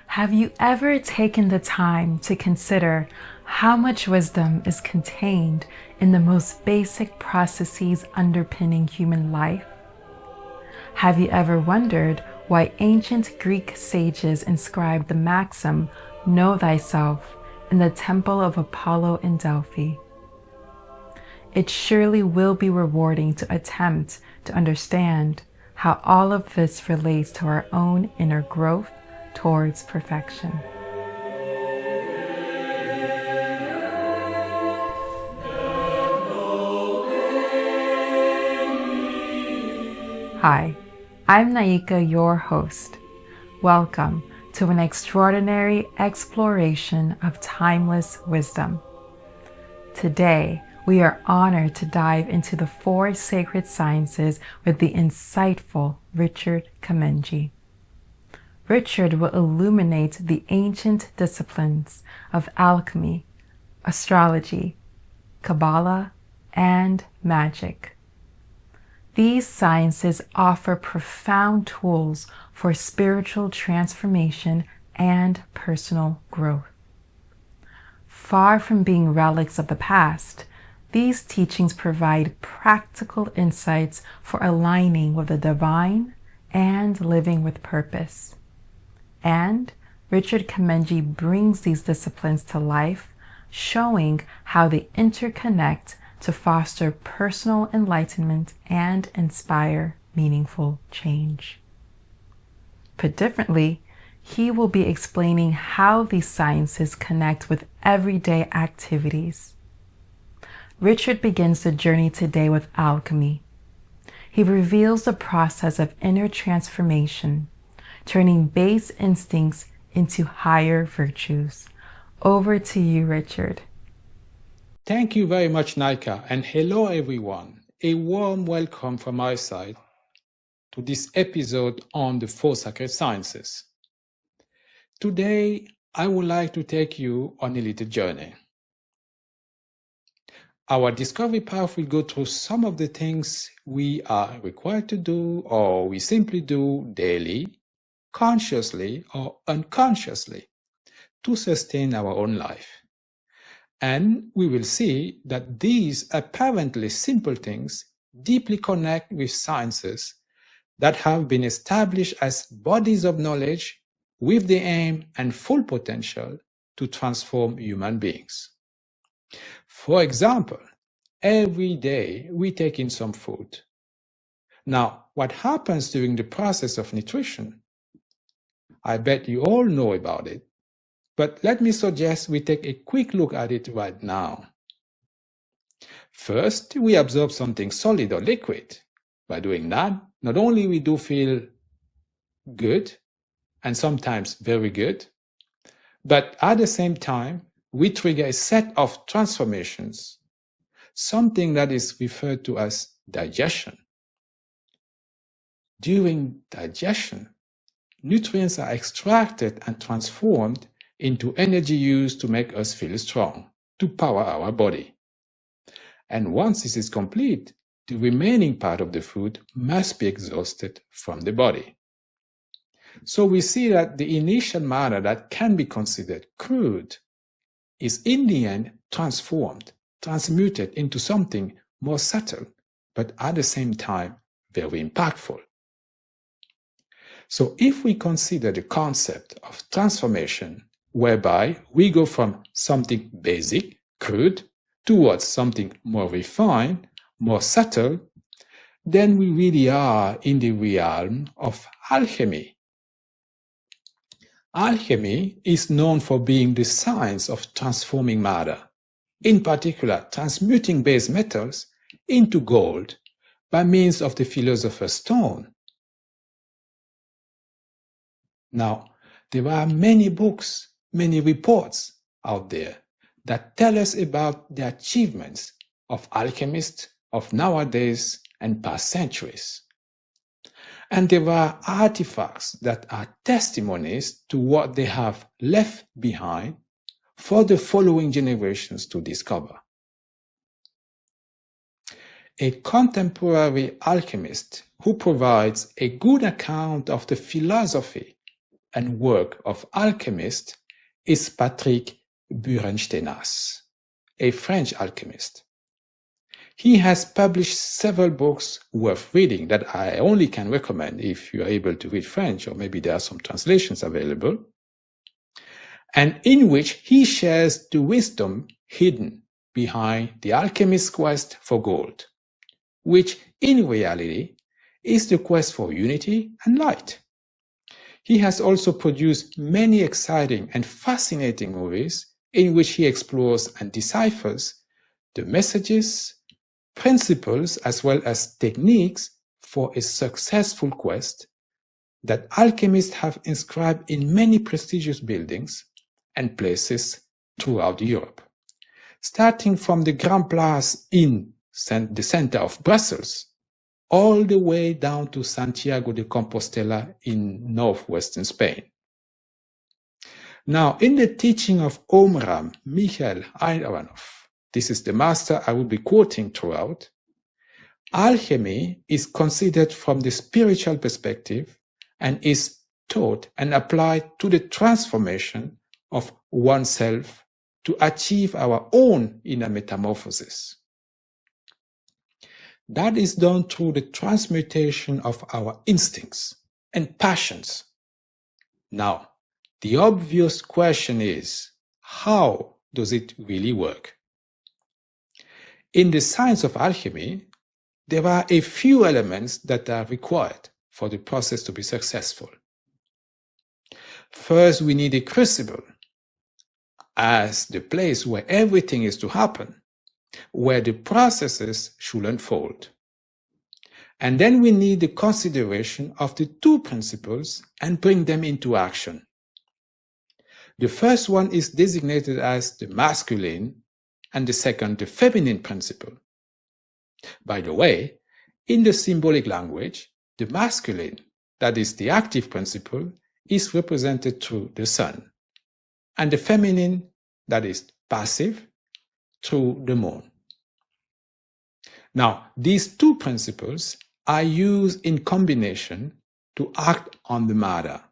Have you ever taken the time to consider how much wisdom is contained in the most basic processes underpinning human life? Have you ever wondered why ancient Greek sages inscribed the maxim, "Know thyself," in the temple of Apollo in Delphi? It surely will be rewarding to attempt to understand how all of this relates to our own inner growth towards perfection. Hi, I'm Naika, your host. Welcome to an extraordinary exploration of timeless wisdom. Today, we are honored to dive into the 4 sacred sciences with the insightful Richard Kamendje. Richard will illuminate the ancient disciplines of alchemy, astrology, Kabbalah, and magic. These sciences offer profound tools for spiritual transformation and personal growth. Far from being relics of the past, these teachings provide practical insights for aligning with the divine and living with purpose. And Richard Kamendje brings these disciplines to life, showing how they interconnect to foster personal enlightenment and inspire meaningful change. Put differently, he will be explaining how these sciences connect with everyday activities. Richard begins the journey today with alchemy. He reveals the process of inner transformation, turning base instincts into higher virtues. Over to you, Richard. Thank you very much, Naika, and hello everyone. A warm welcome from my side to this episode on the 4 sacred sciences. Today, I would like to take you on a little journey. Our discovery path will go through some of the things we are required to do or we simply do daily, consciously or unconsciously, to sustain our own life. And we will see that these apparently simple things deeply connect with sciences that have been established as bodies of knowledge with the aim and full potential to transform human beings. For example, every day we take in some food. Now, what happens during the process of nutrition? I bet you all know about it, but let me suggest we take a quick look at it right now. First, we absorb something solid or liquid. By doing that, not only we do feel good, and sometimes very good, but at the same time, we trigger a set of transformations, something that is referred to as digestion. During digestion, nutrients are extracted and transformed into energy used to make us feel strong, to power our body. And once this is complete, the remaining part of the food must be exhausted from the body. So we see that the initial matter that can be considered crude is in the end transformed, transmuted into something more subtle, but at the same time very impactful. So if we consider the concept of transformation, whereby we go from something basic, crude, towards something more refined, more subtle, then we really are in the realm of alchemy. Alchemy is known for being the science of transforming matter, in particular transmuting base metals into gold by means of the philosopher's stone. Now, there are many books, many reports out there that tell us about the achievements of alchemists of nowadays and past centuries. And there are artifacts that are testimonies to what they have left behind for the following generations to discover. A contemporary alchemist who provides a good account of the philosophy and work of alchemist is Patrick Burenstenas, a French alchemist. He has published several books worth reading that I only can recommend if you are able to read French, or maybe there are some translations available, and in which he shares the wisdom hidden behind the alchemist's quest for gold, which in reality is the quest for unity and light. He has also produced many exciting and fascinating movies in which he explores and deciphers the messages, principles, as well as techniques for a successful quest that alchemists have inscribed in many prestigious buildings and places throughout Europe, starting from the Grand Place in the center of Brussels, all the way down to Santiago de Compostela in northwestern Spain. Now, in the teaching of Omraam Mikhaël Aïvanhov, this is the master I will be quoting throughout, alchemy is considered from the spiritual perspective and is taught and applied to the transformation of oneself to achieve our own inner metamorphosis. That is done through the transmutation of our instincts and passions. Now, the obvious question is, how does it really work? In the science of alchemy, there are a few elements that are required for the process to be successful. First, we need a crucible as the place where everything is to happen, where the processes should unfold. And then we need the consideration of the two principles and bring them into action. The first one is designated as the masculine and the second the feminine principle. By the way, in the symbolic language, the masculine, that is the active principle, is represented through the sun, and the feminine, that is passive, through the moon. Now, these two principles are used in combination to act on the matter.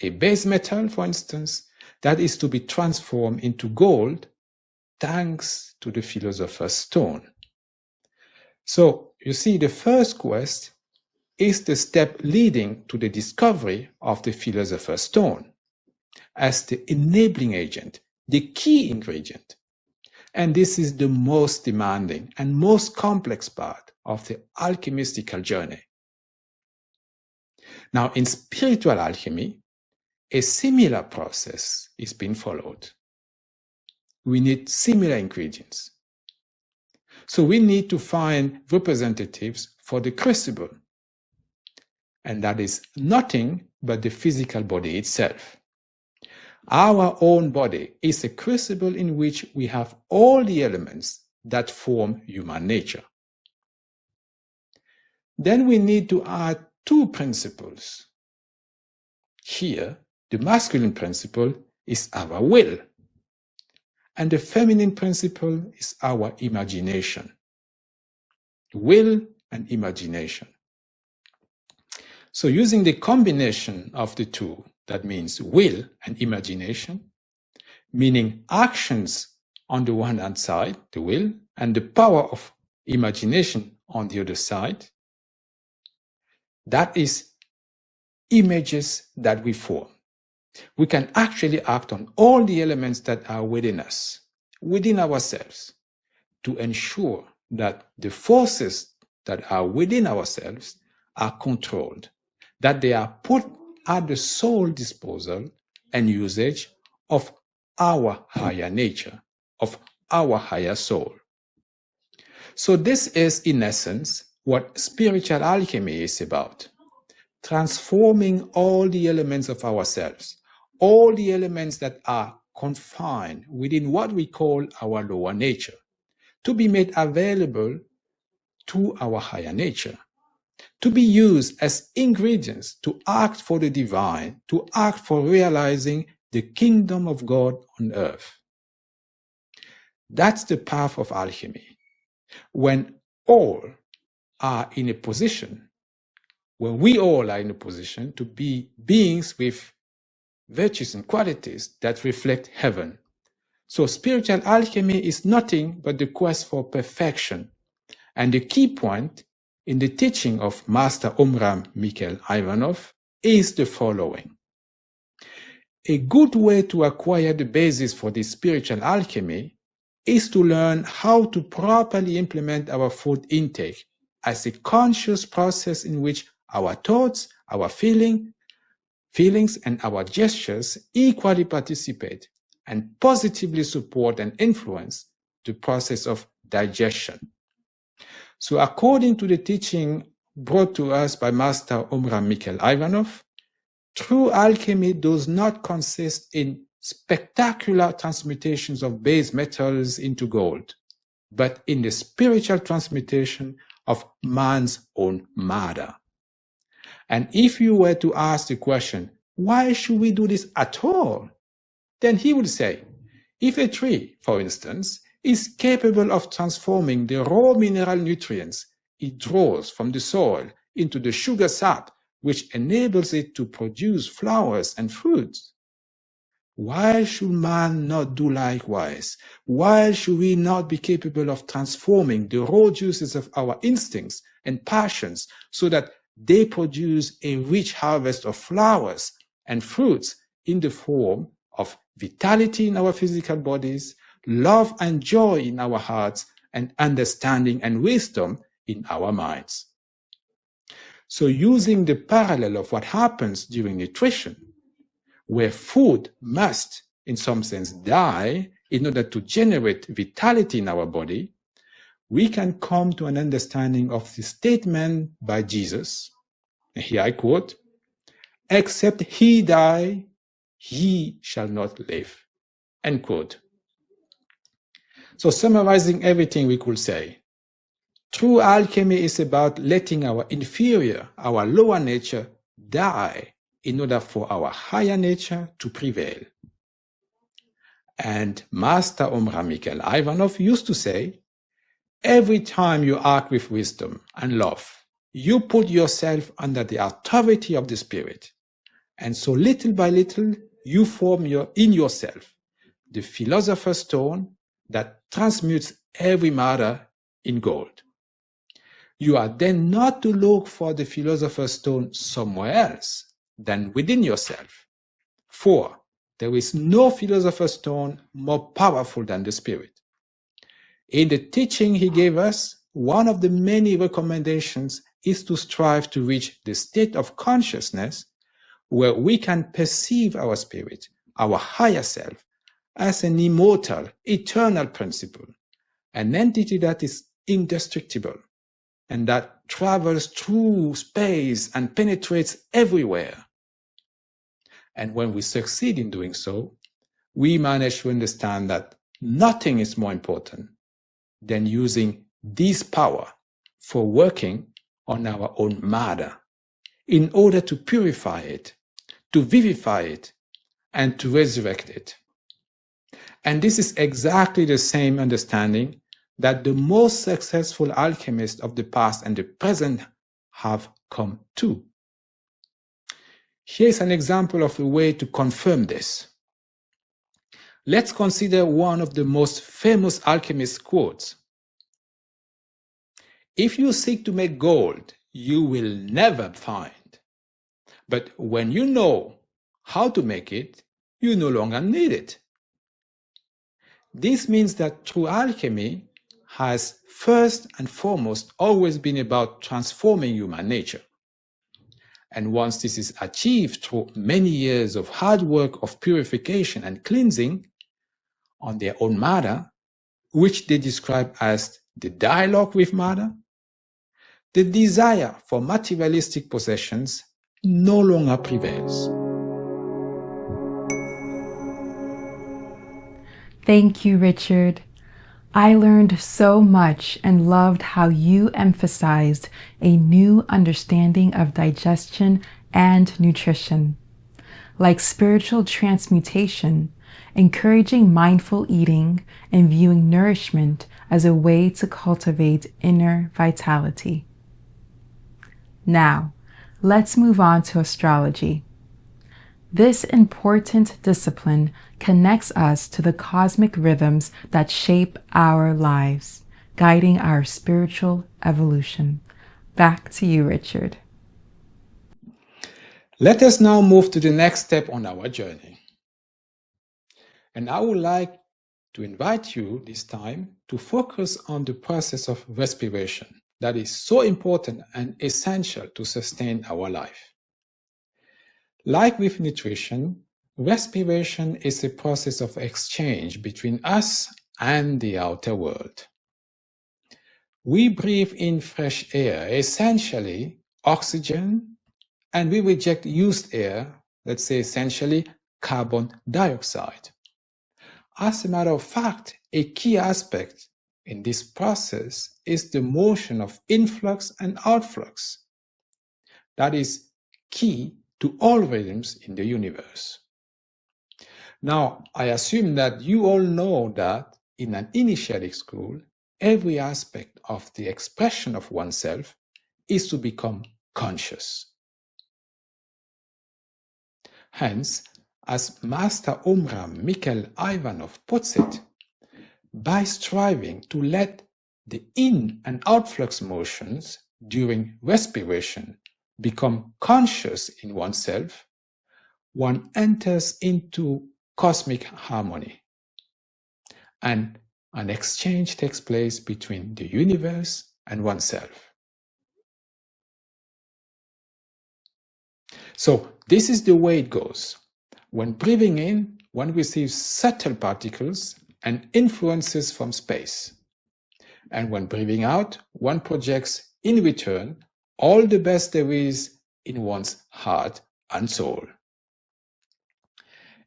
A base metal, for instance, that is to be transformed into gold thanks to the philosopher's stone. So, you see, the first quest is the step leading to the discovery of the philosopher's stone as the enabling agent, the key ingredient. And this is the most demanding and most complex part of the alchemistical journey. Now, in spiritual alchemy, a similar process is being followed. We need similar ingredients. So we need to find representatives for the crucible. And that is nothing but the physical body itself. Our own body is a crucible in which we have all the elements that form human nature. Then we need to add two principles. Here, the masculine principle is our will, and the feminine principle is our imagination. Will and imagination. So using the combination of the two, that means will and imagination, meaning actions on the one hand side, the will, and the power of imagination on the other side, that is images that we form. We can actually act on all the elements that are within us, within ourselves, to ensure that the forces that are within ourselves are controlled, that they are put at the sole disposal and usage of our higher nature, of our higher soul. So this is, in essence, what spiritual alchemy is about. Transforming all the elements of ourselves, all the elements that are confined within what we call our lower nature, to be made available to our higher nature, to be used as ingredients to act for the divine, to act for realizing the kingdom of God on earth. That's the path of alchemy. When all are in a position, when we all are in a position to be beings with virtues, and qualities that reflect heaven. So spiritual alchemy is nothing but the quest for perfection. And the key point in the teaching of Master Omraam Mikhaël Aïvanhov is the following. A good way to acquire the basis for this spiritual alchemy is to learn how to properly implement our food intake as a conscious process in which our thoughts, our feelings, and our gestures equally participate and positively support and influence the process of digestion. So according to the teaching brought to us by Master Omraam Mikhaël Aïvanhov, true alchemy does not consist in spectacular transmutations of base metals into gold, but in the spiritual transmutation of man's own matter. And if you were to ask the question, why should we do this at all? Then he would say, if a tree, for instance, is capable of transforming the raw mineral nutrients it draws from the soil into the sugar sap, which enables it to produce flowers and fruits, why should man not do likewise? Why should we not be capable of transforming the raw juices of our instincts and passions so that they produce a rich harvest of flowers and fruits in the form of vitality in our physical bodies, love and joy in our hearts, and understanding and wisdom in our minds? So using the parallel of what happens during nutrition, where food must, in some sense, die in order to generate vitality in our body, we can come to an understanding of the statement by Jesus. Here I quote, "Except he die, he shall not live." End quote. So summarizing everything we could say, true alchemy is about letting our inferior, our lower nature die in order for our higher nature to prevail. And Master Omraam Mikhaël Aïvanhov used to say, every time you act with wisdom and love, you put yourself under the authority of the Spirit. And so little by little, you form in yourself the philosopher's stone that transmutes every matter in gold. You are then not to look for the philosopher's stone somewhere else than within yourself. For there is no philosopher's stone more powerful than the Spirit. In the teaching he gave us, one of the many recommendations is to strive to reach the state of consciousness where we can perceive our spirit, our higher self, as an immortal, eternal principle, an entity that is indestructible and that travels through space and penetrates everywhere. And when we succeed in doing so, we manage to understand that nothing is more important than using this power for working on our own matter in order to purify it, to vivify it, and to resurrect it. And this is exactly the same understanding that the most successful alchemists of the past and the present have come to. Here's an example of a way to confirm this. Let's consider one of the most famous alchemist quotes. "If you seek to make gold, you will never find. But when you know how to make it, you no longer need it." This means that true alchemy has first and foremost always been about transforming human nature. And once this is achieved through many years of hard work of purification and cleansing on their own matter, which they describe as the dialogue with matter, the desire for materialistic possessions no longer prevails. Thank you, Richard. I learned so much and loved how you emphasized a new understanding of digestion and nutrition. Like spiritual transmutation, encouraging mindful eating and viewing nourishment as a way to cultivate inner vitality. Now, let's move on to astrology. This important discipline connects us to the cosmic rhythms that shape our lives, guiding our spiritual evolution. Back to you, Richard. Let us now move to the next step on our journey. And I would like to invite you this time to focus on the process of respiration that is so important and essential to sustain our life. Like with nutrition, respiration is a process of exchange between us and the outer world. We breathe in fresh air, essentially oxygen, and we reject used air, let's say essentially carbon dioxide. As a matter of fact, a key aspect in this process is the motion of influx and outflux. That is key to all rhythms in the universe. Now, I assume that you all know that in an initiatic school, every aspect of the expression of oneself is to become conscious. Hence, as Master Omraam Mikhaël Aïvanhov puts it, by striving to let the in and outflux motions during respiration become conscious in oneself, one enters into cosmic harmony, and an exchange takes place between the universe and oneself. So this is the way it goes. When breathing in, one receives subtle particles and influences from space. And when breathing out, one projects in return all the best there is in one's heart and soul.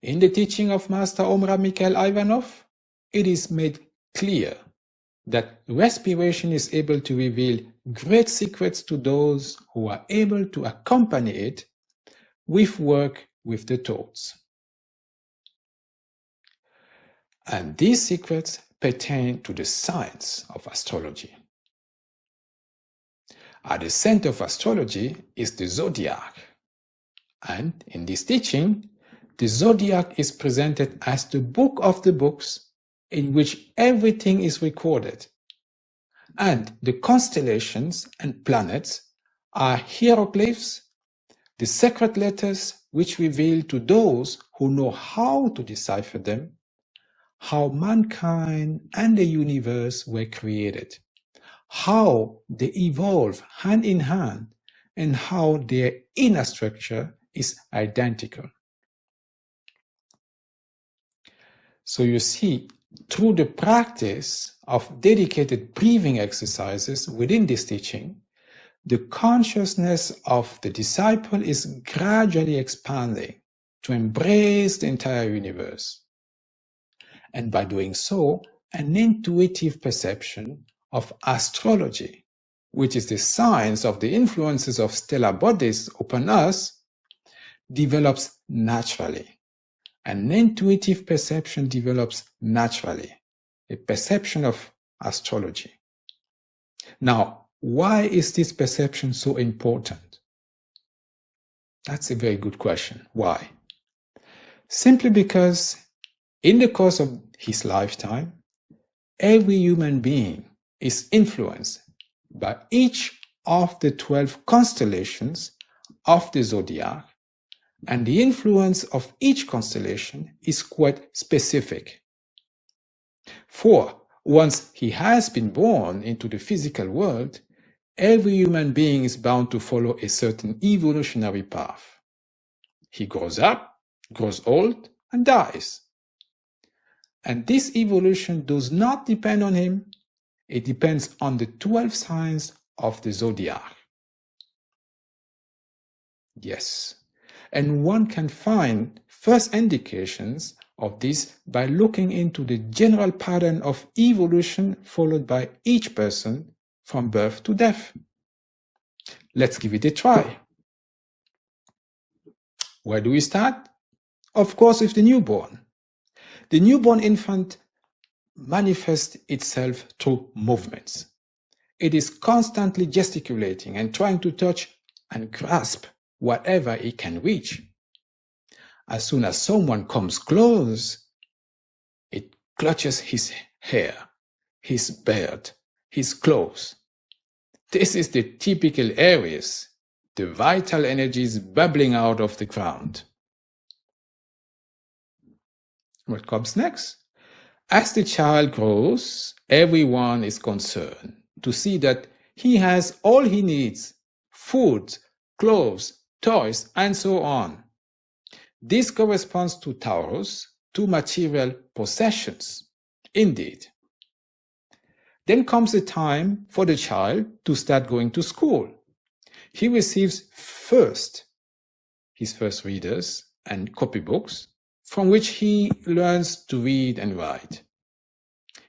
In the teaching of Master Omraam Mikhaël Aïvanhov, it is made clear that respiration is able to reveal great secrets to those who are able to accompany it with work with the thoughts. And these secrets pertain to the science of astrology. At the center of astrology is the zodiac. And in this teaching, the zodiac is presented as the book of the books in which everything is recorded. And the constellations and planets are hieroglyphs, the sacred letters which reveal to those who know how to decipher them how mankind and the universe were created, how they evolve hand in hand, and how their inner structure is identical. So you see, through the practice of dedicated breathing exercises within this teaching, the consciousness of the disciple is gradually expanding to embrace the entire universe. And by doing so, an intuitive perception of astrology, which is the science of the influences of stellar bodies upon us, develops naturally. An intuitive perception develops naturally, a perception of astrology. Now, why is this perception so important? That's a very good question. Why? Simply because in the course of his lifetime, every human being is influenced by each of the 12 constellations of the zodiac, and the influence of each constellation is quite specific. For once he has been born into the physical world, every human being is bound to follow a certain evolutionary path. He grows up, grows old, and dies. And this evolution does not depend on him, it depends on the 12 signs of the zodiac. Yes, and one can find first indications of this by looking into the general pattern of evolution followed by each person from birth to death. Let's give it a try. Where do we start? Of course, with the newborn. The newborn infant manifests itself through movements. It is constantly gesticulating and trying to touch and grasp whatever it can reach. As soon as someone comes close, it clutches his hair, his beard, his clothes. This is the typical Aries, the vital energies bubbling out of the ground. What comes next? As the child grows, everyone is concerned to see that he has all he needs: food, clothes, toys, and so on. This corresponds to Taurus, to material possessions. Indeed. Then comes the time for the child to start going to school. He receives first his first readers and copybooks, from which he learns to read and write.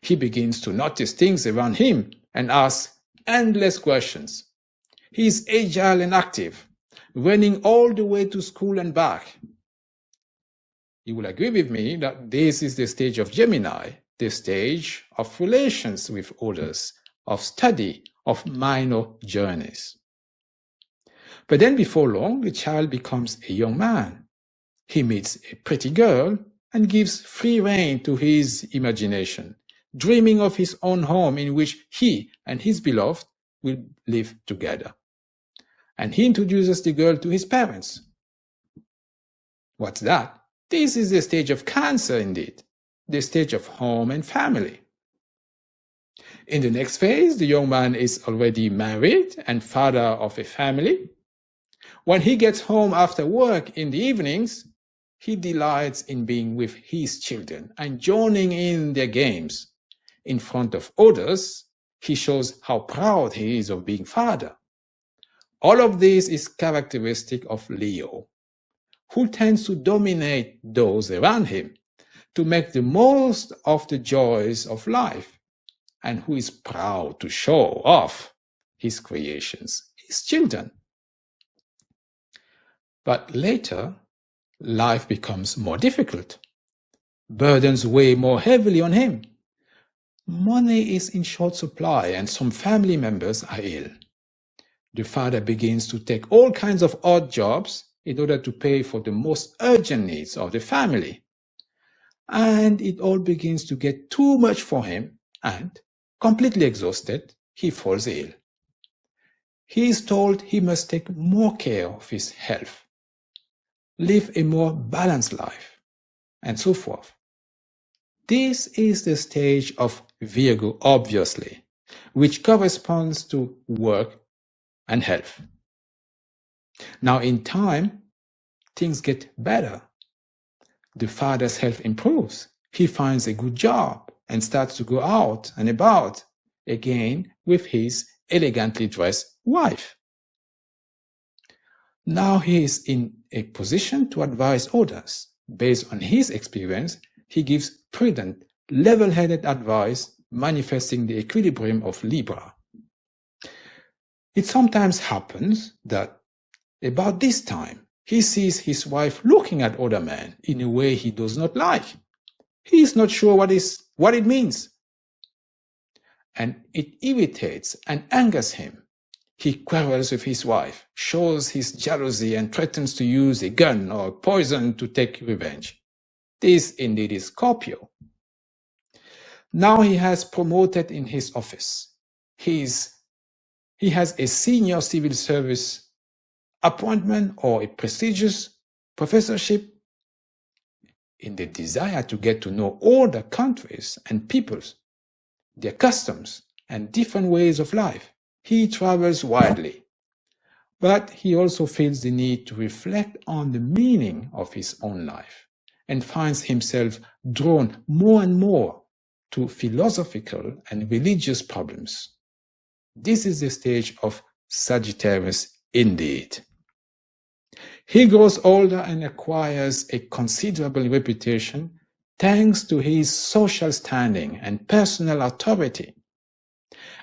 He begins to notice things around him and ask endless questions. He is agile and active, running all the way to school and back. You will agree with me that this is the stage of Gemini, the stage of relations with others, of study, of minor journeys. But then before long, the child becomes a young man. He meets a pretty girl and gives free rein to his imagination, dreaming of his own home in which he and his beloved will live together. And he introduces the girl to his parents. What's that? This is the stage of Cancer indeed, the stage of home and family. In the next phase, the young man is already married and father of a family. When he gets home after work in the evenings, he delights in being with his children and joining in their games. In front of others, he shows how proud he is of being father. All of this is characteristic of Leo, who tends to dominate those around him, to make the most of the joys of life, and who is proud to show off his creations, his children. But later, life becomes more difficult. Burdens weigh more heavily on him. Money is in short supply and some family members are ill. The father begins to take all kinds of odd jobs in order to pay for the most urgent needs of the family. And it all begins to get too much for him, and, completely exhausted, he falls ill. He is told he must take more care of his health, live a more balanced life, and so forth. This is the stage of Virgo, obviously, which corresponds to work and health. Now, in time, things get better. The father's health improves. He finds a good job and starts to go out and about, again with his elegantly dressed wife. Now he is in a position to advise others. Based on his experience, he gives prudent, level-headed advice, manifesting the equilibrium of Libra. It sometimes happens that about this time, he sees his wife looking at other men in a way he does not like. He is not sure what it means. And it irritates and angers him. He quarrels with his wife, shows his jealousy, and threatens to use a gun or poison to take revenge. This indeed is Scorpio. Now he has promoted in his office. He has a senior civil service appointment or a prestigious professorship. In the desire to get to know all the countries and peoples, their customs and different ways of life, he travels widely. But he also feels the need to reflect on the meaning of his own life and finds himself drawn more and more to philosophical and religious problems. This is the stage of Sagittarius indeed. He grows older and acquires a considerable reputation thanks to his social standing and personal authority.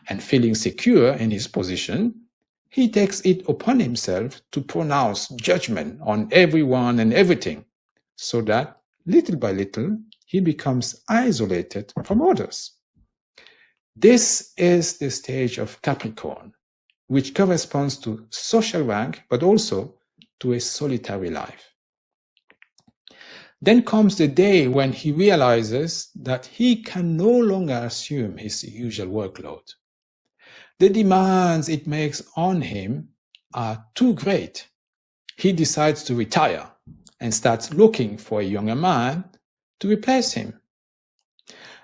And feeling secure in his position, he takes it upon himself to pronounce judgment on everyone and everything, so that, little by little, he becomes isolated from others. This is the stage of Capricorn, which corresponds to social rank, but also to a solitary life. Then comes the day when he realizes that he can no longer assume his usual workload. The demands it makes on him are too great. He decides to retire and starts looking for a younger man to replace him.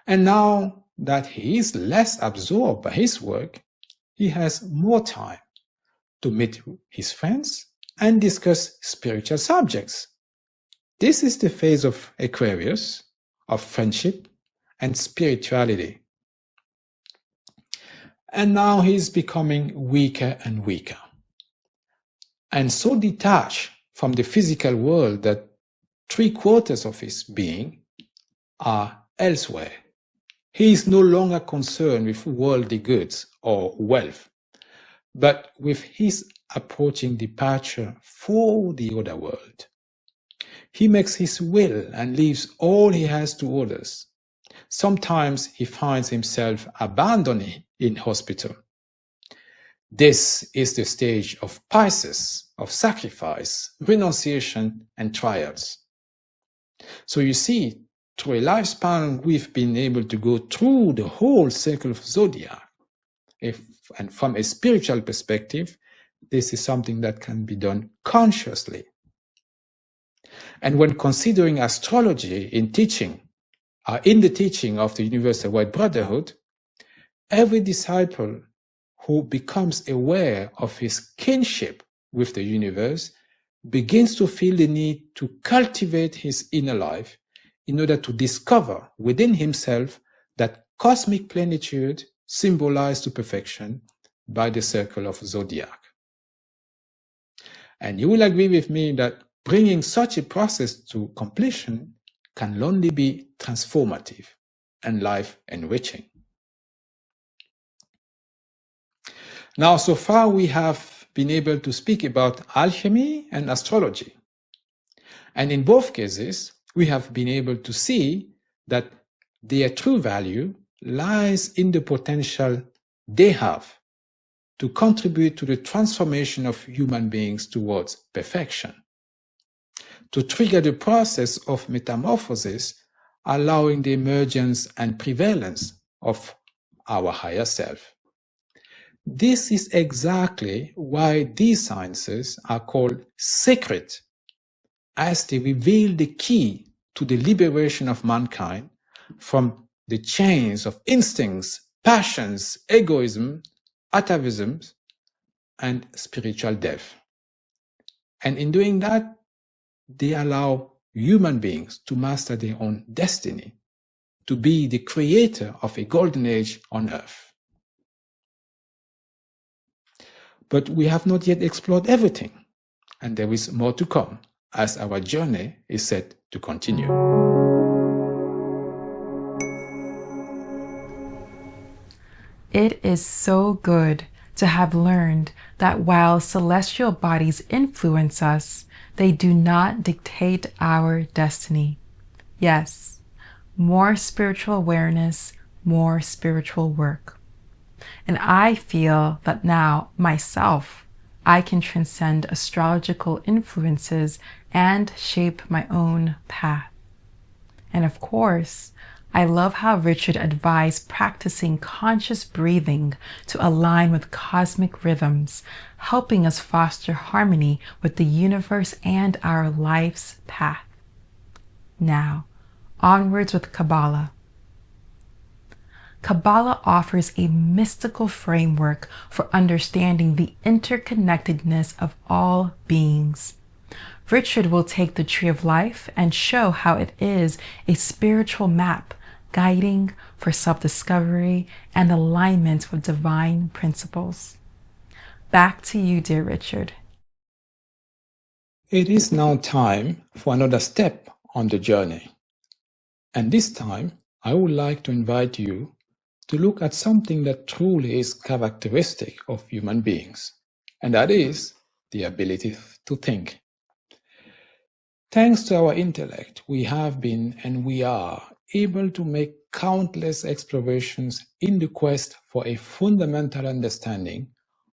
And now that he is less absorbed by his work, he has more time to meet his friends and discuss spiritual subjects. This is the phase of Aquarius, of friendship and spirituality. And now he is becoming weaker and weaker, and so detached from the physical world that 3/4 of his being are elsewhere. He is no longer concerned with worldly goods or wealth, but with his approaching departure for the other world. He makes his will and leaves all he has to others. Sometimes he finds himself abandoned in hospital. This is the stage of Pisces, of sacrifice, renunciation, and trials. So you see, through a lifespan, we've been able to go through the whole circle of zodiac. And from a spiritual perspective, this is something that can be done consciously. And when considering astrology in the teaching of the Universal White Brotherhood, every disciple who becomes aware of his kinship with the universe begins to feel the need to cultivate his inner life in order to discover within himself that cosmic plenitude symbolized to perfection by the circle of zodiac. And you will agree with me that bringing such a process to completion can only be transformative and life-enriching. Now, so far we have been able to speak about alchemy and astrology. And in both cases, we have been able to see that their true value lies in the potential they have to contribute to the transformation of human beings towards perfection, to trigger the process of metamorphosis, allowing the emergence and prevalence of our higher self. This is exactly why these sciences are called sacred, as they reveal the key to the liberation of mankind from the chains of instincts, passions, egoism, atavisms, and spiritual death. And in doing that, they allow human beings to master their own destiny, to be the creator of a golden age on earth. But we have not yet explored everything, and there is more to come as our journey is set to continue. It is so good to have learned that while celestial bodies influence us, they do not dictate our destiny. Yes, more spiritual awareness, more spiritual work. And I feel that now, myself, I can transcend astrological influences and shape my own path. And of course, I love how Richard advised practicing conscious breathing to align with cosmic rhythms, helping us foster harmony with the universe and our life's path. Now, onwards with Kabbalah. Kabbalah offers a mystical framework for understanding the interconnectedness of all beings. Richard will take the tree of life and show how it is a spiritual map guiding for self-discovery and alignment with divine principles. Back to you, dear Richard. It is now time for another step on the journey. And this time, I would like to invite you to look at something that truly is characteristic of human beings, and that is the ability to think. Thanks to our intellect, we have been and we are able to make countless explorations in the quest for a fundamental understanding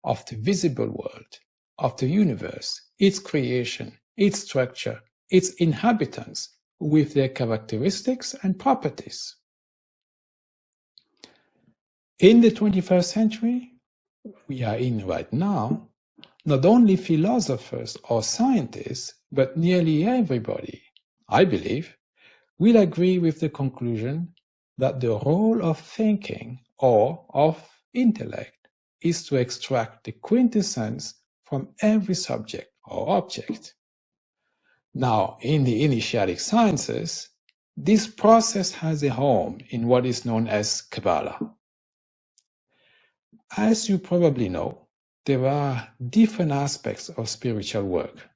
of the visible world, of the universe, its creation, its structure, its inhabitants, with their characteristics and properties. In the 21st century we are in right now, not only philosophers or scientists, but nearly everybody, I believe, will agree with the conclusion that the role of thinking or of intellect is to extract the quintessence from every subject or object. Now, in the initiatic sciences, this process has a home in what is known as Kabbalah. As you probably know, there are different aspects of spiritual work,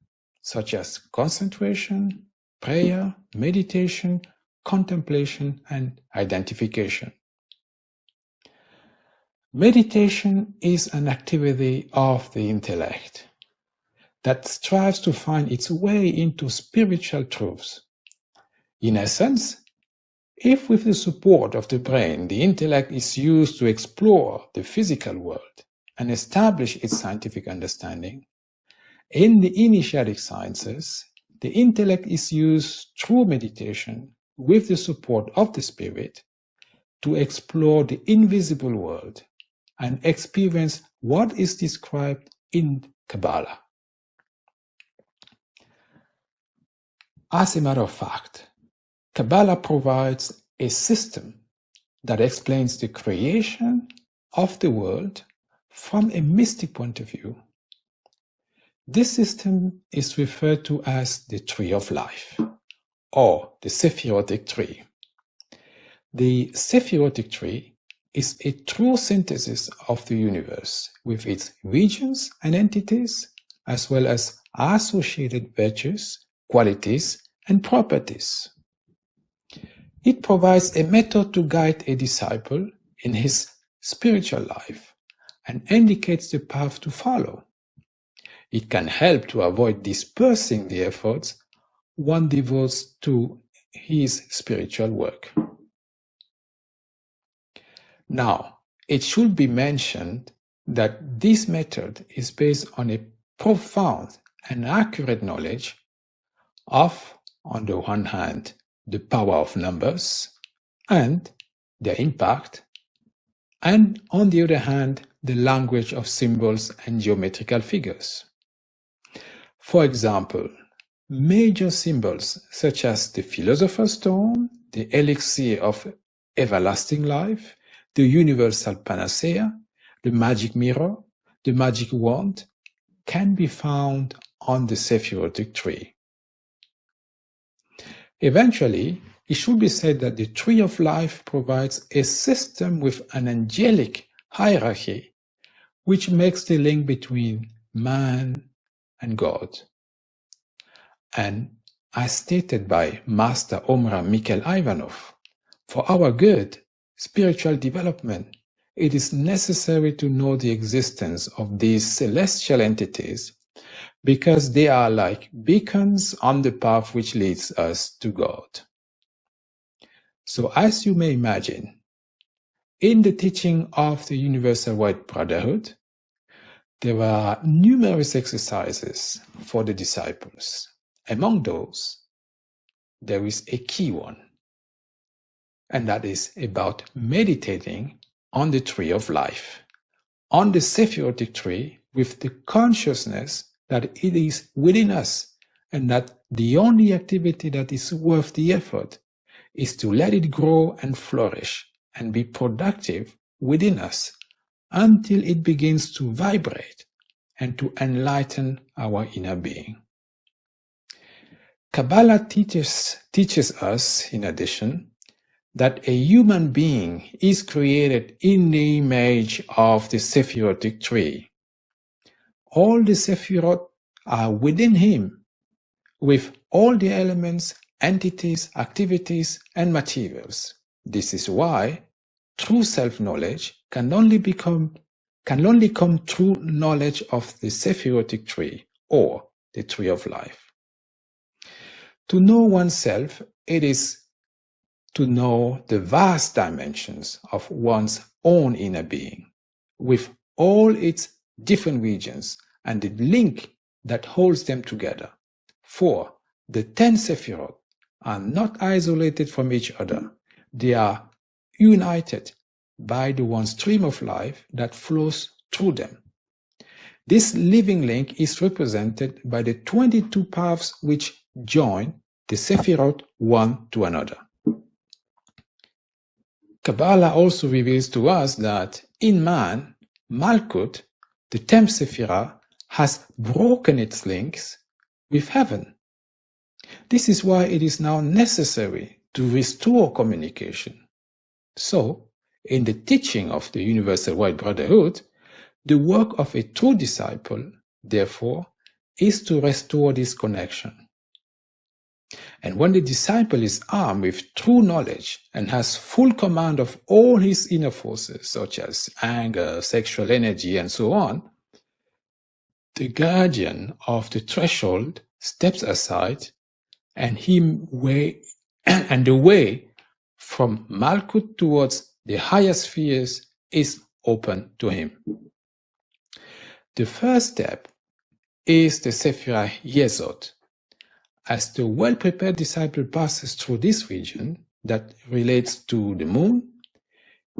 such as concentration, prayer, meditation, contemplation, and identification. Meditation is an activity of the intellect that strives to find its way into spiritual truths. In essence, if with the support of the brain the intellect is used to explore the physical world and establish its scientific understanding, in the initiatic sciences, the intellect is used through meditation with the support of the spirit to explore the invisible world and experience what is described in Kabbalah. As a matter of fact, Kabbalah provides a system that explains the creation of the world from a mystic point of view. This system is referred to as the Tree of Life, or the Sephirotic Tree. The Sephirotic Tree is a true synthesis of the universe with its regions and entities, as well as associated virtues, qualities, and properties. It provides a method to guide a disciple in his spiritual life and indicates the path to follow. It can help to avoid dispersing the efforts one devotes to his spiritual work. Now, it should be mentioned that this method is based on a profound and accurate knowledge of, on the one hand, the power of numbers and their impact, and on the other hand, the language of symbols and geometrical figures. For example, major symbols such as the Philosopher's Stone, the elixir of everlasting life, the universal panacea, the magic mirror, the magic wand, can be found on the Sephirotic tree. Eventually, it should be said that the Tree of Life provides a system with an angelic hierarchy, which makes the link between man and God. And as stated by Master Omraam Mikhaël Aïvanhov, for our good spiritual development, it is necessary to know the existence of these celestial entities because they are like beacons on the path which leads us to God. So as you may imagine, in the teaching of the Universal White Brotherhood, there are numerous exercises for the disciples. Among those, there is a key one, and that is about meditating on the Tree of Life, on the Sephirotic tree, with the consciousness that it is within us and that the only activity that is worth the effort is to let it grow and flourish and be productive within us until it begins to vibrate and to enlighten our inner being. Kabbalah teaches us, in addition, that a human being is created in the image of the Sephirotic tree. All the Sephirot are within him, with all the elements, entities, activities, and materials. This is why true self-knowledge can only come through knowledge of the Sephirotic tree, or the Tree of Life. To know oneself, it is to know the vast dimensions of one's own inner being, with all its different regions and the link that holds them together. For the 10 Sephirot are not isolated from each other. They are united by the one stream of life that flows through them. This living link is represented by the 22 paths which join the Sephirot one to another. Kabbalah also reveals to us that in man, Malkut, the 10th Sephirah, has broken its links with heaven. This is why it is now necessary to restore communication. So, in the teaching of the Universal White Brotherhood, the work of a true disciple, therefore, is to restore this connection. And when the disciple is armed with true knowledge and has full command of all his inner forces, such as anger, sexual energy, and so on, the guardian of the threshold steps aside and the way from Malkut towards the higher spheres is open to him. The first step is the Sephirah Yesod. As the well-prepared disciple passes through this region that relates to the moon,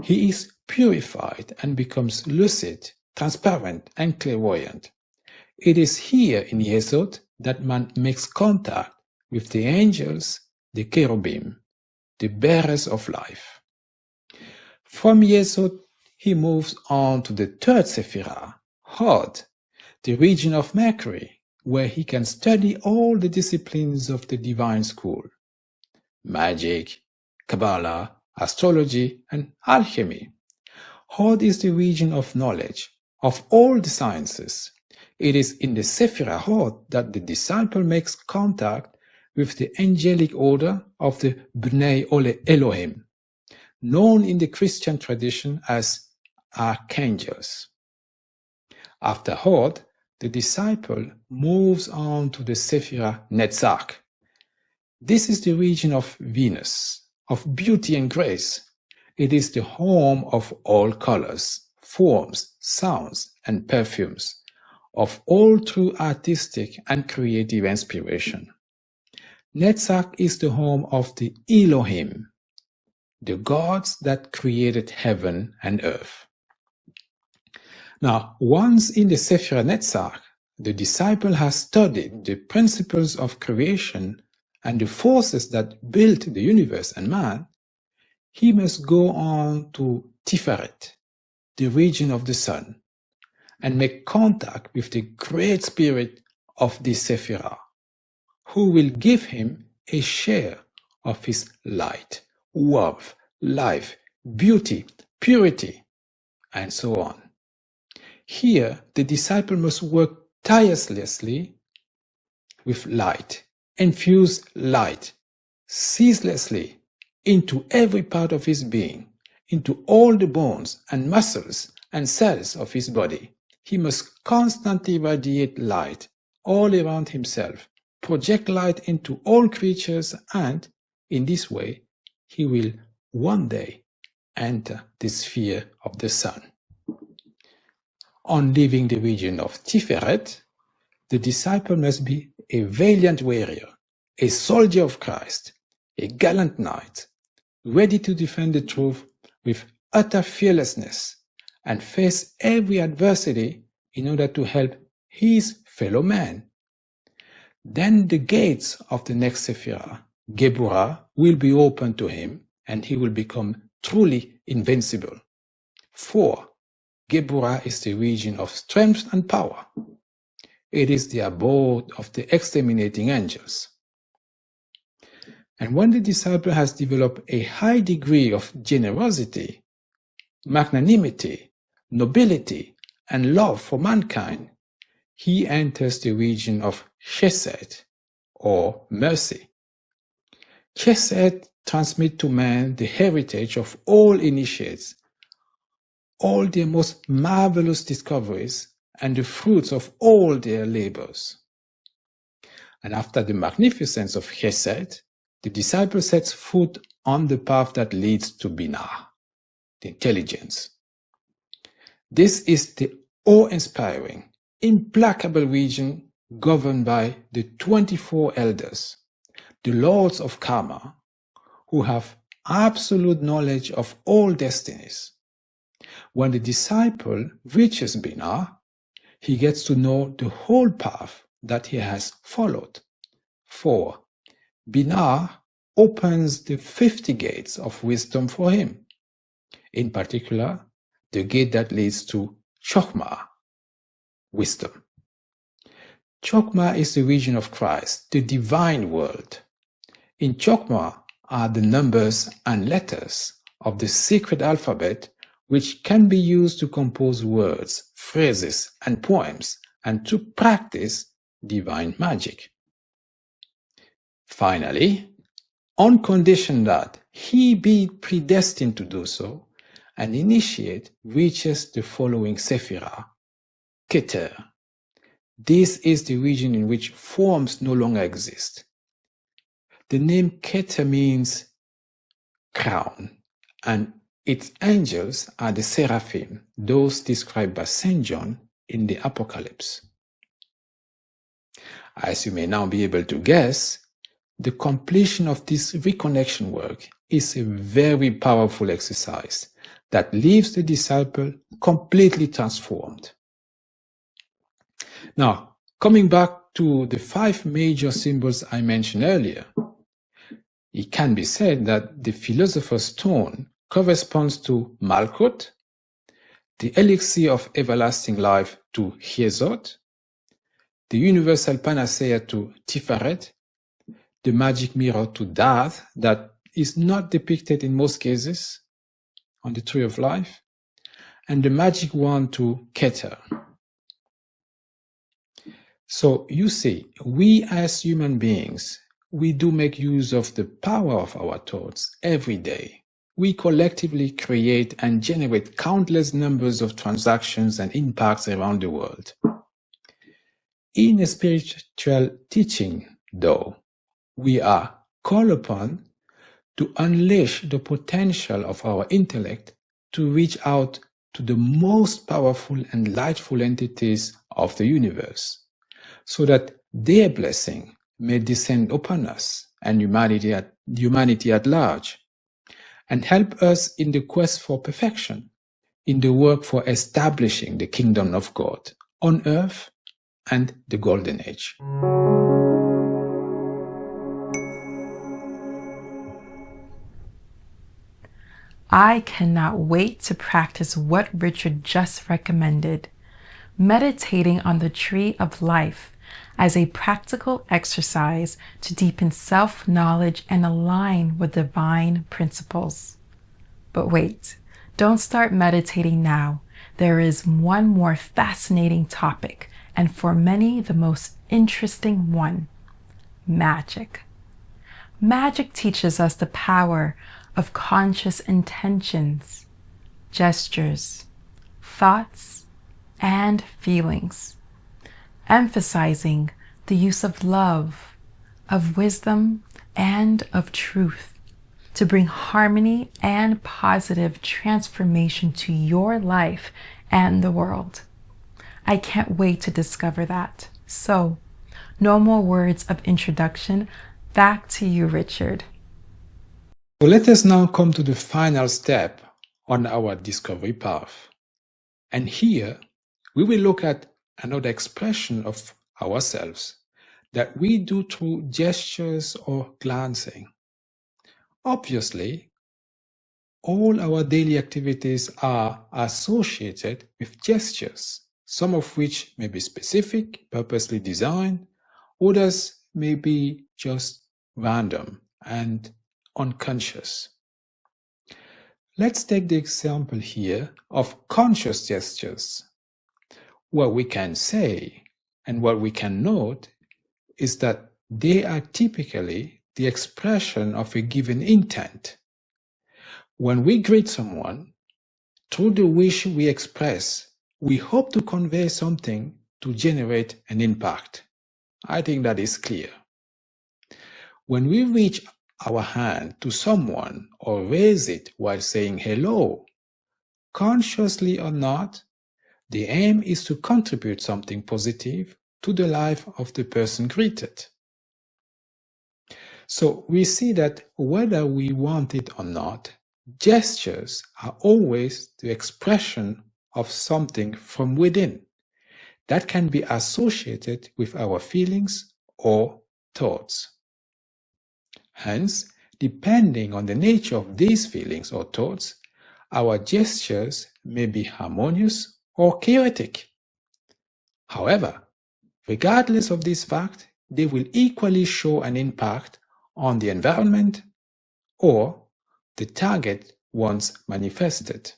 he is purified and becomes lucid, transparent, and clairvoyant. It is here in Yesod that man makes contact with the angels, the cherubim, the bearers of life. From Yesod, he moves on to the third Sephirah, Hod, the region of Mercury, where he can study all the disciplines of the divine school: magic, Kabbalah, astrology, and alchemy. Hod is the region of knowledge of all the sciences. It is in the Sephirah Hod that the disciple makes contact with the angelic order of the Bnei Elohim, known in the Christian tradition as archangels. After Hod, the disciple moves on to the Sephirah Netzach. This is the region of Venus, of beauty and grace. It is the home of all colors, forms, sounds, and perfumes, of all true artistic and creative inspiration. Netzach is the home of the Elohim, the gods that created heaven and earth. Now, once in the Sephirah Netzach, the disciple has studied the principles of creation and the forces that built the universe and man, he must go on to Tiferet, the region of the sun, and make contact with the great spirit of the Sephirah, who will give him a share of his light, warmth, life, beauty, purity, and so on. Here, the disciple must work tirelessly with light, infuse light ceaselessly into every part of his being, into all the bones and muscles and cells of his body. He must constantly radiate light all around himself, project light into all creatures, and in this way, he will one day enter the sphere of the sun. On leaving the region of Tiferet, the disciple must be a valiant warrior, a soldier of Christ, a gallant knight, ready to defend the truth with utter fearlessness and face every adversity in order to help his fellow man. Then the gates of the next Sephirah, Geburah, will be opened to him, and he will become truly invincible. For Geburah is the region of strength and power. It is the abode of the exterminating angels. And when the disciple has developed a high degree of generosity, magnanimity, nobility, and love for mankind, he enters the region of Chesed, or mercy. Chesed transmits to man the heritage of all initiates, all their most marvelous discoveries, and the fruits of all their labors. And after the magnificence of Chesed, the disciple sets foot on the path that leads to Binah, the intelligence. This is the awe-inspiring, implacable region governed by the 24 elders, the lords of karma, who have absolute knowledge of all destinies. When the disciple reaches Binah, he gets to know the whole path that he has followed. For Binah opens the 50 gates of wisdom for him. In particular, the gate that leads to Chokhmah, wisdom. Chokhmah is the region of Christ, the divine world. In Chokhmah are the numbers and letters of the secret alphabet, which can be used to compose words, phrases, and poems, and to practice divine magic. Finally, on condition that he be predestined to do so, an initiate reaches the following Sephirah, Keter. This is the region in which forms no longer exist. The name Keter means crown, and its angels are the seraphim, those described by St. John in the Apocalypse. As you may now be able to guess, the completion of this reconnection work is a very powerful exercise that leaves the disciple completely transformed. Now, coming back to the 5 major symbols I mentioned earlier, it can be said that the philosopher's stone corresponds to Malkut, the elixir of everlasting life to Yesod, the universal panacea to Tiferet, the magic mirror to Daath that is not depicted in most cases on the Tree of Life, and the magic wand to Keter. So you see, we as human beings, we do make use of the power of our thoughts every day. We collectively create and generate countless numbers of transactions and impacts around the world. In a spiritual teaching, though, we are called upon to unleash the potential of our intellect to reach out to the most powerful and lightful entities of the universe, so that their blessing may descend upon us and humanity at large, and help us in the quest for perfection, in the work for establishing the kingdom of God on earth and the Golden Age. I cannot wait to practice what Richard just recommended, meditating on the Tree of Life as a practical exercise to deepen self-knowledge and align with divine principles. But wait, don't start meditating now. There is one more fascinating topic, and for many the most interesting one: magic. Magic teaches us the power of conscious intentions, gestures, thoughts, and feelings, emphasizing the use of love, of wisdom, and of truth to bring harmony and positive transformation to your life and the world. I can't wait to discover that. So, no more words of introduction. Back to you, Richard. So let us now come to the final step on our discovery path. And here we will look at another expression of ourselves that we do through gestures or glancing. Obviously, all our daily activities are associated with gestures, some of which may be specific, purposely designed, others may be just random and unconscious. Let's take the example here of conscious gestures. What we can say and what we can note is that they are typically the expression of a given intent. When we greet someone, through the wish we express, we hope to convey something to generate an impact. I think that is clear. When we reach our hand to someone or raise it while saying hello, consciously or not, the aim is to contribute something positive to the life of the person greeted. So we see that whether we want it or not, gestures are always the expression of something from within that can be associated with our feelings or thoughts. Hence, depending on the nature of these feelings or thoughts, our gestures may be harmonious or chaotic. However, regardless of this fact, they will equally show an impact on the environment or the target once manifested.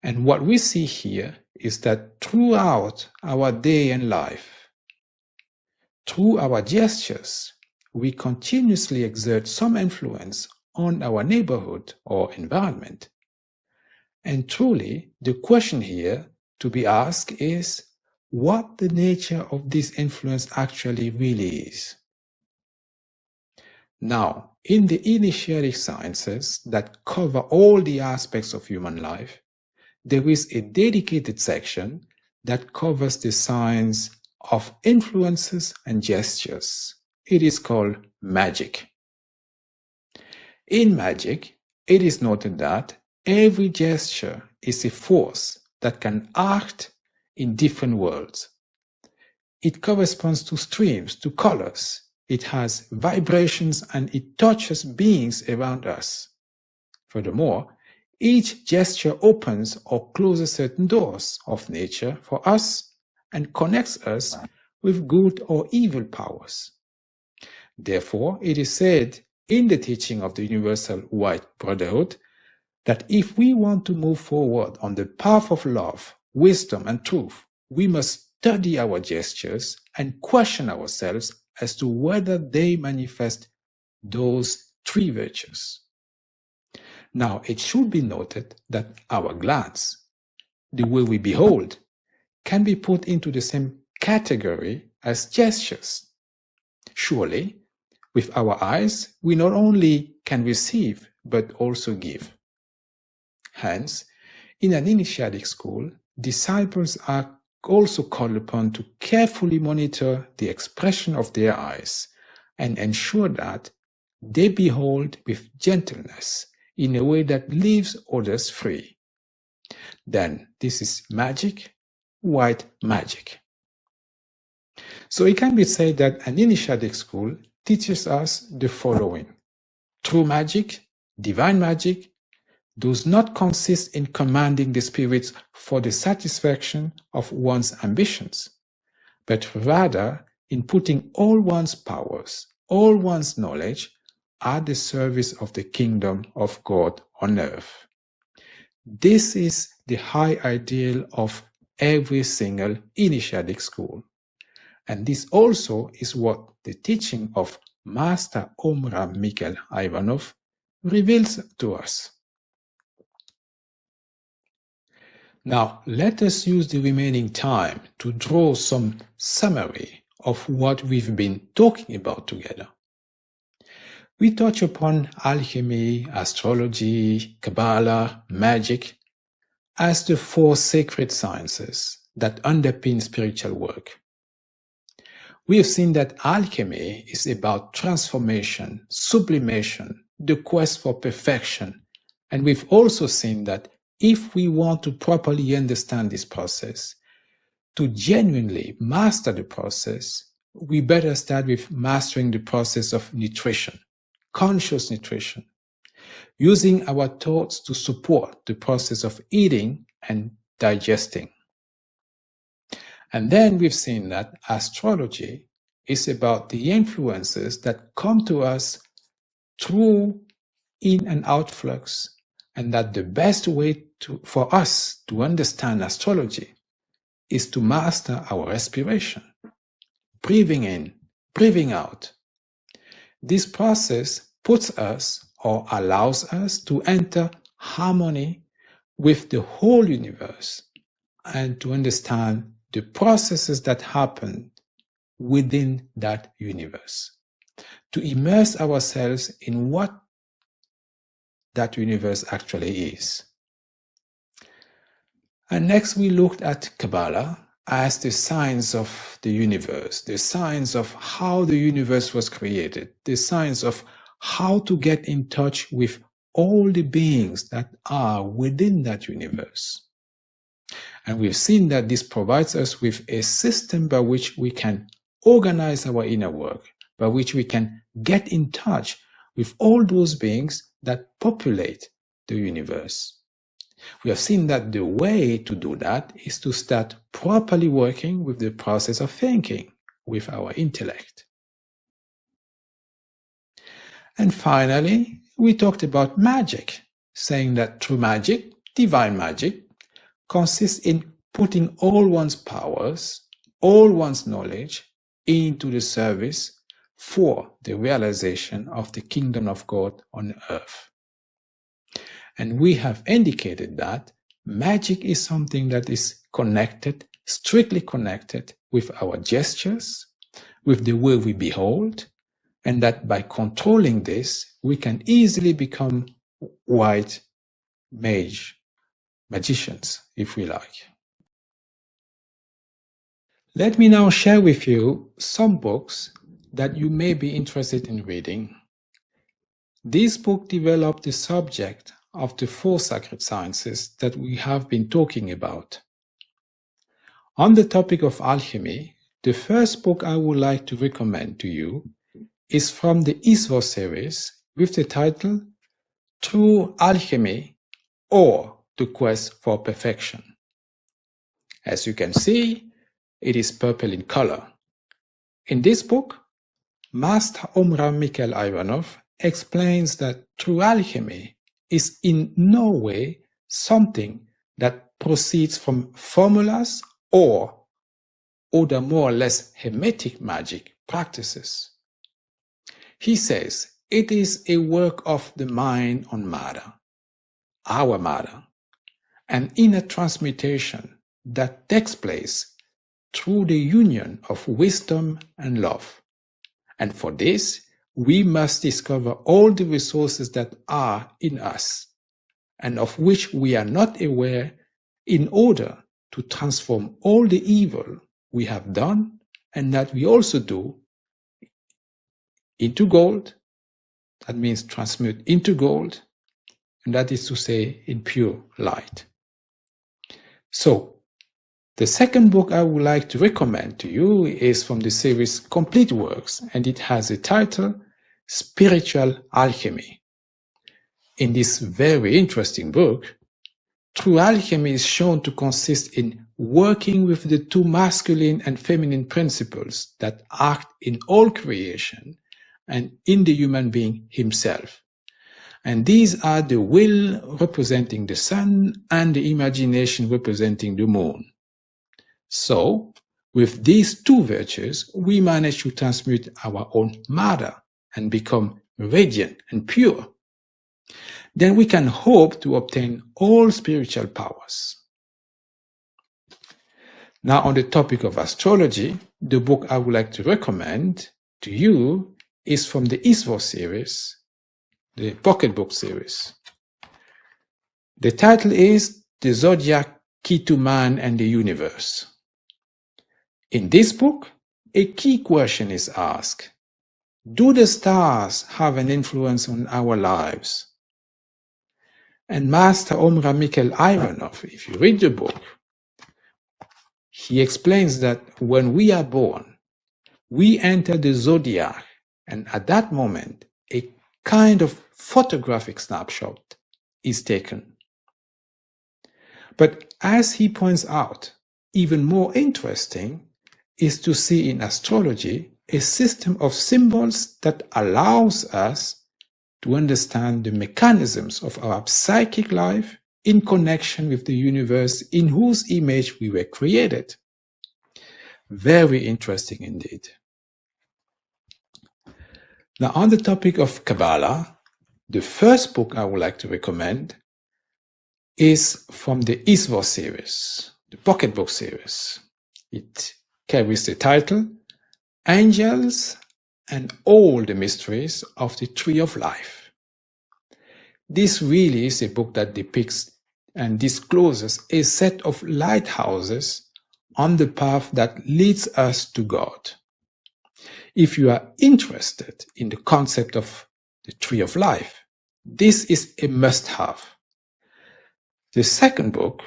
And what we see here is that throughout our day and life, through our gestures, we continuously exert some influence on our neighborhood or environment. And truly, the question here to be asked is what the nature of this influence actually really is. Now, in the initiatic sciences that cover all the aspects of human life, there is a dedicated section that covers the science of influences and gestures. It is called magic. In magic, it is noted that every gesture is a force that can act in different worlds. It corresponds to streams, to colors. It has vibrations and it touches beings around us. Furthermore, each gesture opens or closes certain doors of nature for us and connects us with good or evil powers. Therefore, it is said in the teaching of the Universal White Brotherhood that if we want to move forward on the path of love, wisdom, and truth, we must study our gestures and question ourselves as to whether they manifest those three virtues. Now, it should be noted that our glance, the way we behold, can be put into the same category as gestures. Surely, with our eyes, we not only can receive, but also give. Hence, in an initiatic school, disciples are also called upon to carefully monitor the expression of their eyes and ensure that they behold with gentleness in a way that leaves others free. Then this is magic, white magic. So it can be said that an initiatic school teaches us the following. True magic, divine magic, does not consist in commanding the spirits for the satisfaction of one's ambitions, but rather in putting all one's powers, all one's knowledge at the service of the kingdom of God on earth. This is the high ideal of every single initiatic school. And this also is what the teaching of Master Omraam Mikhaël Aïvanhov reveals to us. Now, let us use the remaining time to draw some summary of what we've been talking about together. We touch upon alchemy, astrology, Kabbalah, magic as the four sacred sciences that underpin spiritual work. We have seen that alchemy is about transformation, sublimation, the quest for perfection, and we've also seen that if we want to properly understand this process, to genuinely master the process, we better start with mastering the process of nutrition, conscious nutrition, using our thoughts to support the process of eating and digesting. And then we've seen that astrology is about the influences that come to us through in and outflux, and that the best way for us to understand astrology is to master our respiration, breathing in, breathing out. This process puts us or allows us to enter harmony with the whole universe and to understand the processes that happen within that universe, to immerse ourselves in what that universe actually is. And next we looked at Kabbalah as the science of the universe, the science of how the universe was created, the science of how to get in touch with all the beings that are within that universe. And we've seen that this provides us with a system by which we can organize our inner work, by which we can get in touch with all those beings that populate the universe. We have seen that the way to do that is to start properly working with the process of thinking, with our intellect. And finally, we talked about magic, saying that true magic, divine magic, consists in putting all one's powers, all one's knowledge into the service for the realization of the kingdom of God on earth. And we have indicated that magic is something that is connected, strictly connected with our gestures, with the way we behold, and that by controlling this, we can easily become white magicians, if we like. Let me now share with you some books that you may be interested in reading. This book developed the subject of the 4 sacred sciences that we have been talking about. On the topic of alchemy, the first book I would like to recommend to you is from the Isvo series with the title True Alchemy or The Quest for Perfection. As you can see, it is purple in color. In this book, Master Omraam Mikhaël Aïvanhov explains that true alchemy is in no way something that proceeds from formulas or other more or less hermetic magic practices. He says it is a work of the mind on matter, our matter, an inner transmutation that takes place through the union of wisdom and love. And for this, we must discover all the resources that are in us and of which we are not aware in order to transform all the evil we have done and that we also do into gold. That means transmute into gold, and that is to say in pure light. So, the second book I would like to recommend to you is from the series Complete Works, and it has the title Spiritual Alchemy. In this very interesting book, true alchemy is shown to consist in working with the 2 masculine and feminine principles that act in all creation and in the human being himself. And these are the will representing the sun and the imagination representing the moon. So, with these 2 virtues, we manage to transmute our own matter and become radiant and pure. Then we can hope to obtain all spiritual powers. Now, on the topic of astrology, the book I would like to recommend to you is from the Isvo series, the pocketbook series. The title is The Zodiac, Key to Man and the Universe. In this book, a key question is asked: do the stars have an influence on our lives? And Master Omraam Mikhaël Aïvanhov, if you read the book, he explains that when we are born, we enter the zodiac, and at that moment, a kind of photographic snapshot is taken. But as he points out, even more interesting is to see in astrology a system of symbols that allows us to understand the mechanisms of our psychic life in connection with the universe in whose image we were created. Very interesting indeed. Now, on the topic of Kabbalah, the first book I would like to recommend is from the Isvo series, the pocketbook series. It carries the title Angels and All the Mysteries of the Tree of Life. This really is a book that depicts and discloses a set of lighthouses on the path that leads us to God. If you are interested in the concept of the tree of life, this is a must-have. The second book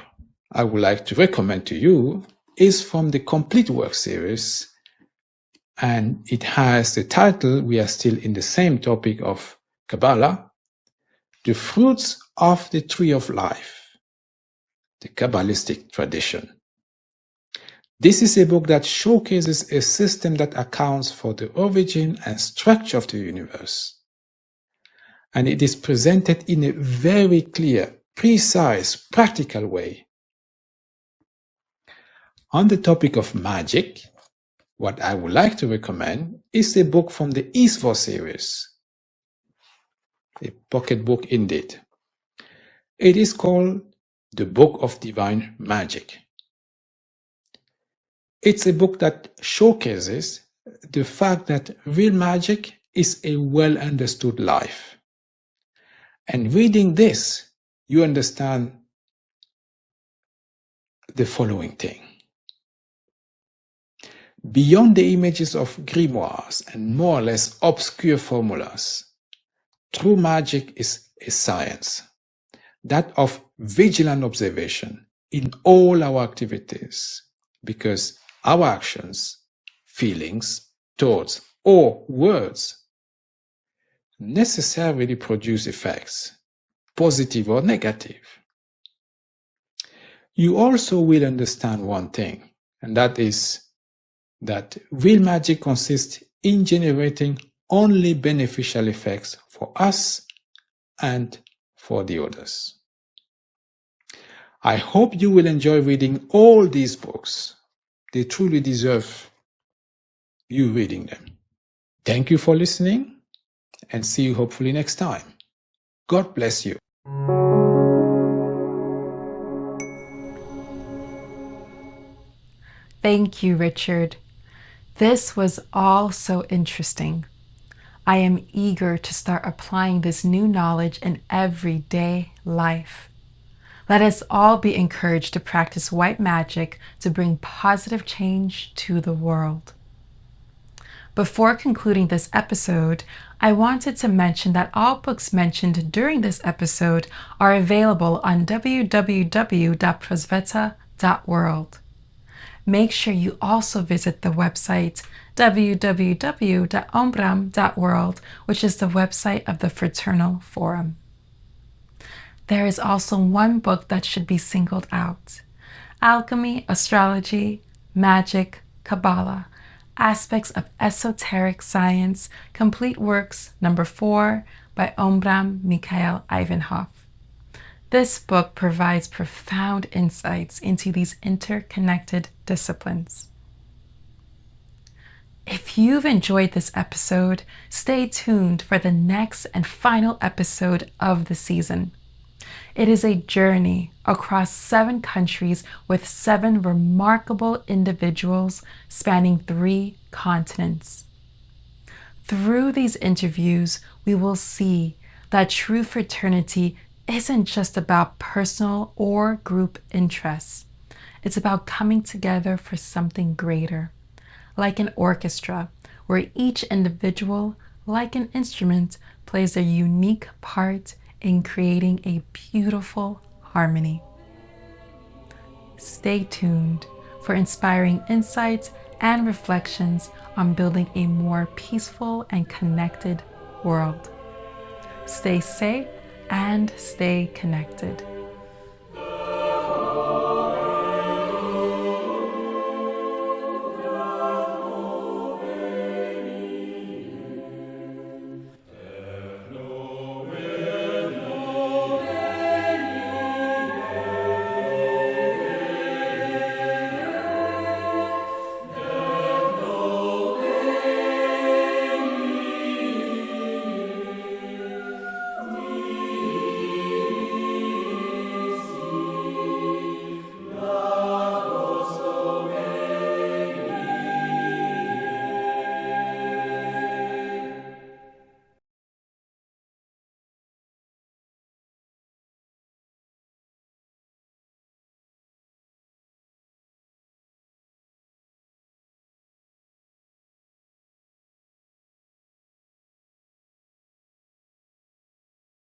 I would like to recommend to you is from the Complete Work series, and it has the title, we are still in the same topic of Kabbalah, The Fruits of the Tree of Life, the Kabbalistic tradition. This is a book that showcases a system that accounts for the origin and structure of the universe. And it is presented in a very clear, precise, practical way. On the topic of magic, what I would like to recommend is a book from the Eastward series, a pocket book indeed. It is called The Book of Divine Magic. It's a book that showcases the fact that real magic is a well-understood life. And reading this, you understand the following thing. Beyond the images of grimoires and more or less obscure formulas, true magic is a science, that of vigilant observation in all our activities, because our actions, feelings, thoughts, or words necessarily produce effects, positive or negative. You also will understand one thing, and that is that real magic consists in generating only beneficial effects for us and for the others. I hope you will enjoy reading all these books. They truly deserve you reading them. Thank you for listening, and see you hopefully next time. God bless you. Thank you, Richard. This was all so interesting. I am eager to start applying this new knowledge in everyday life. Let us all be encouraged to practice white magic to bring positive change to the world. Before concluding this episode, I wanted to mention that all books mentioned during this episode are available on www.prosveta.world. Make sure you also visit the website www.omraam.world, which is the website of the Fraternal Forum. There is also one book that should be singled out: Alchemy, Astrology, Magic, Kabbalah, Aspects of Esoteric Science, Complete Works, number 4, by Omraam Mikhaël Aïvanhov. This book provides profound insights into these interconnected disciplines. If you've enjoyed this episode, stay tuned for the next and final episode of the season. It is a journey across 7 countries with 7 remarkable individuals spanning 3 continents. Through these interviews, we will see that true fraternity isn't just about personal or group interests. It's about coming together for something greater, like an orchestra, where each individual, like an instrument, plays their unique part in creating a beautiful harmony. Stay tuned for inspiring insights and reflections on building a more peaceful and connected world. Stay safe and stay connected.